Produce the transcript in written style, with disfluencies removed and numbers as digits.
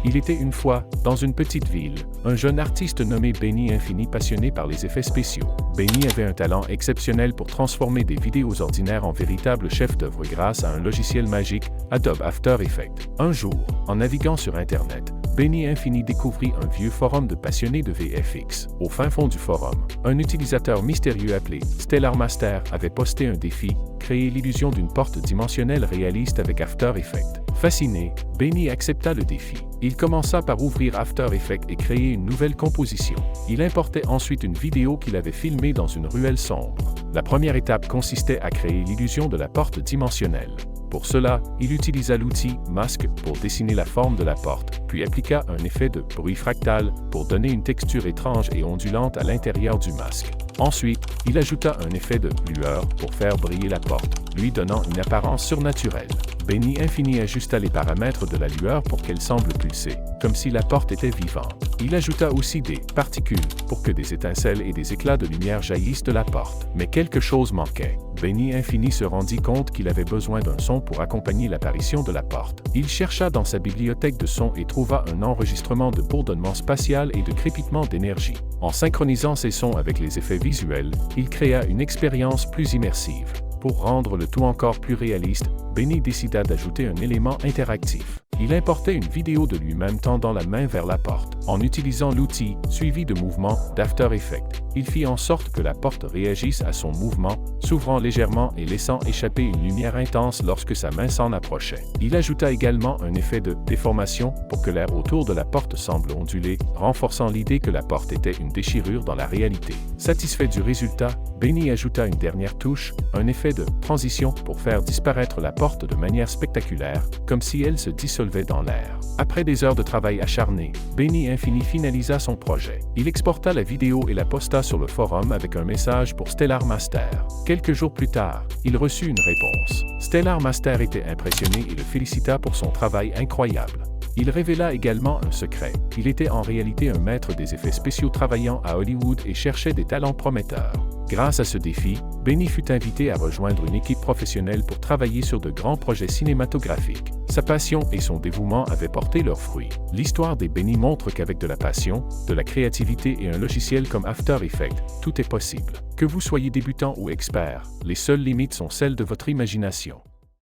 Il était une fois, dans une petite ville, un jeune artiste nommé Benny Infini passionné par les effets spéciaux. Benny avait un talent exceptionnel pour transformer des vidéos ordinaires en véritables chefs-d'œuvre grâce à un logiciel magique, Adobe After Effects. Un jour, en naviguant sur Internet, Benny Infini découvrit un vieux forum de passionnés de VFX. Au fin fond du forum, un utilisateur mystérieux appelé Stellar Master avait posté un défi, créer l'illusion d'une porte dimensionnelle réaliste avec After Effects. Fasciné, Benny accepta le défi. Il commença par ouvrir After Effects et créer une nouvelle composition. Il importait ensuite une vidéo qu'il avait filmée dans une ruelle sombre. La première étape consistait à créer l'illusion de la porte dimensionnelle. Pour cela, il utilisa l'outil Mask pour dessiner la forme de la porte, puis appliqua un effet de bruit fractal pour donner une texture étrange et ondulante à l'intérieur du masque. Ensuite, il ajouta un effet de lueur pour faire briller la porte, lui donnant une apparence surnaturelle. Benny Infini ajusta les paramètres de la lueur pour qu'elle semble pulser, comme si la porte était vivante. Il ajouta aussi des particules pour que des étincelles et des éclats de lumière jaillissent de la porte. Mais quelque chose manquait. Benny Infini se rendit compte qu'il avait besoin d'un son pour accompagner l'apparition de la porte. Il chercha dans sa bibliothèque de sons et trouva un enregistrement de bourdonnement spatial et de crépitement d'énergie. En synchronisant ces sons avec les effets visuels, il créa une expérience plus immersive. Pour rendre le tout encore plus réaliste, Benny décida d'ajouter un élément interactif. Il importait une vidéo de lui-même tendant la main vers la porte. En utilisant l'outil, suivi de mouvements, d'After Effects, il fit en sorte que la porte réagisse à son mouvement, s'ouvrant légèrement et laissant échapper une lumière intense lorsque sa main s'en approchait. Il ajouta également un effet de déformation pour que l'air autour de la porte semble onduler, renforçant l'idée que la porte était une déchirure dans la réalité. Satisfait du résultat, Benny ajouta une dernière touche, un effet de transition pour faire disparaître la porte de manière spectaculaire, comme si elle se dissolvait dans l'air. Après des heures de travail acharné, Benny Infini finalisa son projet. Il exporta la vidéo et la posta sur le forum avec un message pour Stellar Master. Quelques jours plus tard, il reçut une réponse. Stellar Master était impressionné et le félicita pour son travail incroyable. Il révéla également un secret. Il était en réalité un maître des effets spéciaux travaillant à Hollywood et cherchait des talents prometteurs. Grâce à ce défi, Benny fut invité à rejoindre une équipe professionnelle pour travailler sur de grands projets cinématographiques. Sa passion et son dévouement avaient porté leurs fruits. L'histoire des Benny montre qu'avec de la passion, de la créativité et un logiciel comme After Effects, tout est possible. Que vous soyez débutant ou expert, les seules limites sont celles de votre imagination.